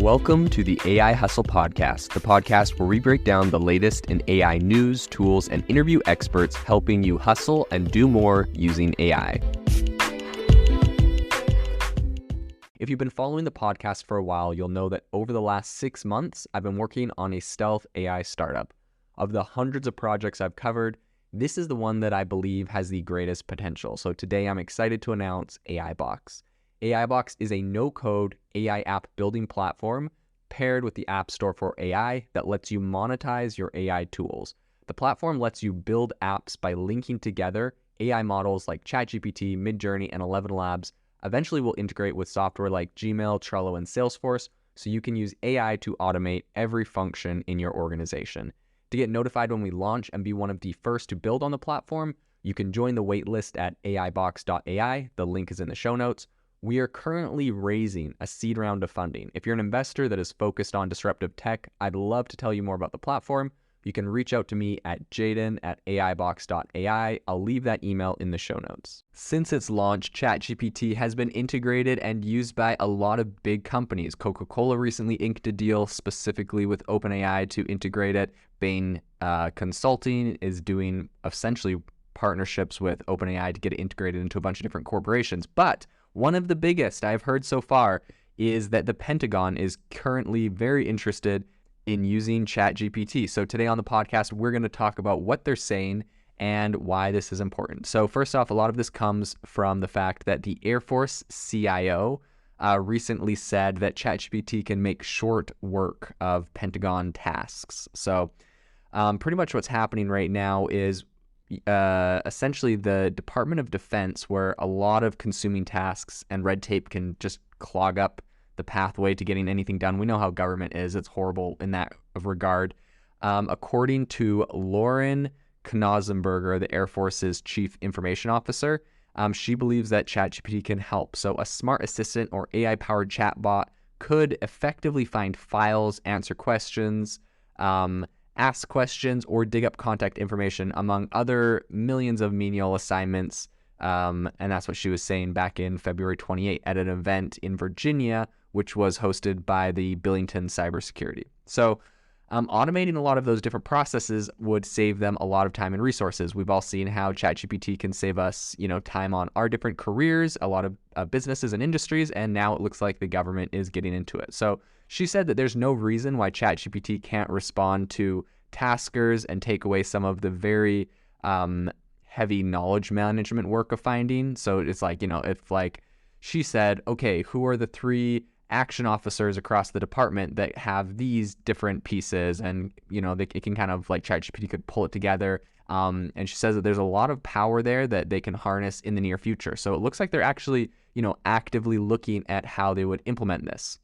Welcome to the AI Hustle Podcast, the podcast where we break down the latest in AI news, tools, and interview experts helping you hustle and do more using AI. If you've been following the podcast for a while, you'll know that over the last 6 months, I've been working on a stealth AI startup. Of the hundreds of projects I've covered, this is the one that I believe has the greatest potential. So today I'm excited to announce AIBox. AIBox is a no-code AI app building platform paired with the App Store for AI that lets you monetize your AI tools. The platform lets you build apps by linking together AI models like ChatGPT, Midjourney, and 11 Labs. Eventually will integrate with software like Gmail, Trello, and Salesforce, so you can use AI to automate every function in your organization. To get notified when we launch and be one of the first to build on the platform, you can join the waitlist at aibox.ai. The link is in the show notes. We are currently raising a seed round of funding. If you're an investor that is focused on disruptive tech, I'd love to tell you more about the platform. You can reach out to me at jaden@aibox.ai. I'll leave that email in the show notes. Since its launch, ChatGPT has been integrated and used by a lot of big companies. Coca-Cola recently inked a deal specifically with OpenAI to integrate it. Bain Consulting is doing essentially partnerships with OpenAI to get it integrated into a bunch of different corporations. But one of the biggest I've heard so far is that the Pentagon is currently very interested in using ChatGPT. So today on the podcast, we're going to talk about what they're saying and why this is important. So first off, a lot of this comes from the fact that the Air Force CIO recently said that ChatGPT can make short work of Pentagon tasks. So pretty much what's happening right now is essentially the Department of Defense, where a lot of consuming tasks and red tape can just clog up the pathway to getting anything done. We know how government is. It's horrible in that regard. According to Lauren Knausenberger, the Air Force's Chief Information Officer, she believes that ChatGPT can help. So a smart assistant or AI-powered chatbot could effectively find files, answer questions, ask questions, or dig up contact information, among other millions of menial assignments. And that's what she was saying back in February 28 at an event in Virginia, which was hosted by the Billington Cybersecurity. So automating a lot of those different processes would save them a lot of time and resources. We've all seen how ChatGPT can save us, time on our different careers, a lot of businesses and industries, and now it looks like the government is getting into it. So she said that there's no reason why ChatGPT can't respond to taskers and take away some of the very heavy knowledge management work of finding. So it's like, if like she said, okay, who are the 3 action officers across the department that have these different pieces, and it can kind of like ChatGPT could pull it together. And she says that there's a lot of power there that they can harness in the near future. So it looks like they're actually actively looking at how they would implement this.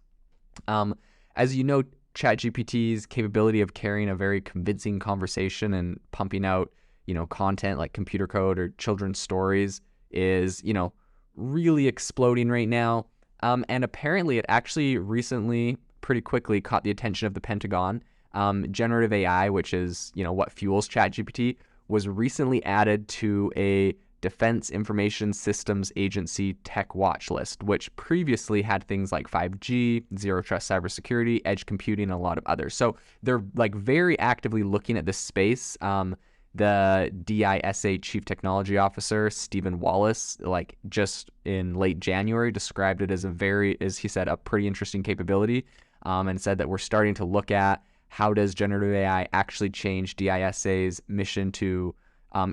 As you know, ChatGPT's capability of carrying a very convincing conversation and pumping out content like computer code or children's stories is really exploding right now. And apparently it actually recently pretty quickly caught the attention of the Pentagon. Generative AI, which is what fuels ChatGPT, was recently added to a Defense Information Systems Agency tech watch list, which previously had things like 5G, zero trust cybersecurity, edge computing, and a lot of others. So they're like very actively looking at this space. The DISA Chief Technology Officer, Stephen Wallace, like just in late January, described it as as he said, a pretty interesting capability, and said that we're starting to look at how does generative AI actually change DISA's mission to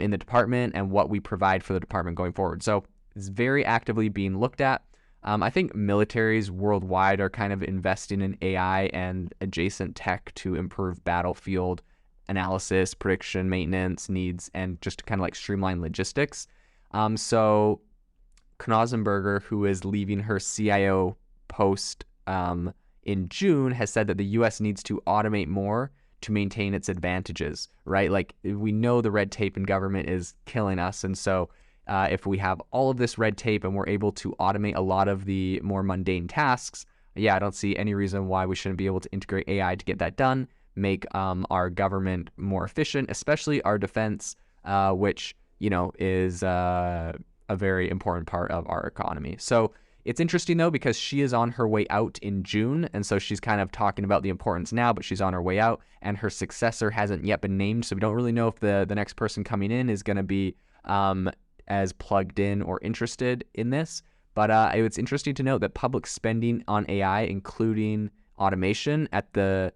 in the department and what we provide for the department going forward. So it's very actively being looked at. I think militaries worldwide are kind of investing in AI and adjacent tech to improve battlefield analysis, prediction, maintenance needs, and just to kind of like streamline logistics. So Knausenberger, who is leaving her CIO post in June, has said that the U.S. needs to automate more to maintain its advantages, right? Like we know the red tape in government is killing us. And so if we have all of this red tape and we're able to automate a lot of the more mundane tasks, I don't see any reason why we shouldn't be able to integrate AI to get that done, make our government more efficient, especially our defense, which, is a very important part of our economy. So It's interesting, though, because she is on her way out in June, and so she's kind of talking about the importance now, but she's on her way out, and her successor hasn't yet been named, so we don't really know if the next person coming in is going to be as plugged in or interested in this. But it's interesting to note that public spending on AI, including automation at the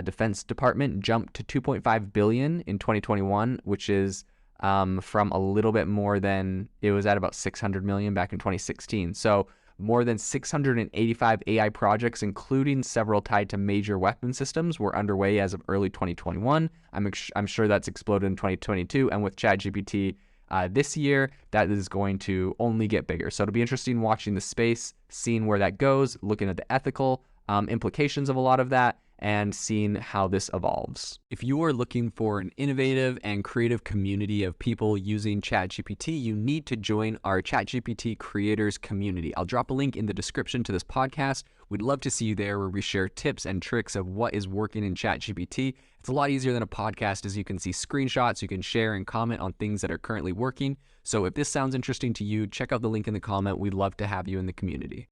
Defense Department, jumped to $2.5 billion in 2021, which is from a little bit more than, it was at about $600 million back in 2016. So more than 685 AI projects, including several tied to major weapon systems, were underway as of early 2021. I'm sure that's exploded in 2022, and with ChatGPT this year, that is going to only get bigger. So it'll be interesting watching the space, seeing where that goes, looking at the ethical implications of a lot of that, and seeing how this evolves. If you are looking for an innovative and creative community of people using ChatGPT, you need to join our ChatGPT creators community. I'll drop a link in the description to this podcast. We'd love to see you there, where we share tips and tricks of what is working in ChatGPT. It's a lot easier than a podcast, as you can see screenshots, you can share and comment on things that are currently working. So if this sounds interesting to you, check out the link in the comment. We'd love to have you in the community.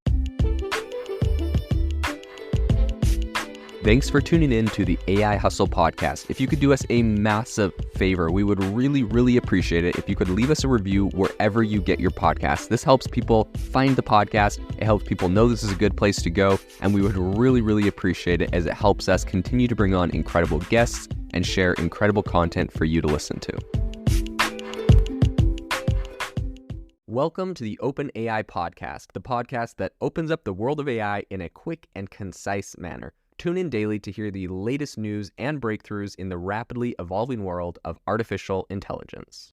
Thanks for tuning in to the AI Hustle podcast. If you could do us a massive favor, we would really, really appreciate it if you could leave us a review wherever you get your podcasts. This helps people find the podcast. It helps people know this is a good place to go. And we would really, really appreciate it, as it helps us continue to bring on incredible guests and share incredible content for you to listen to. Welcome to the Open AI Podcast, the podcast that opens up the world of AI in a quick and concise manner. Tune in daily to hear the latest news and breakthroughs in the rapidly evolving world of artificial intelligence.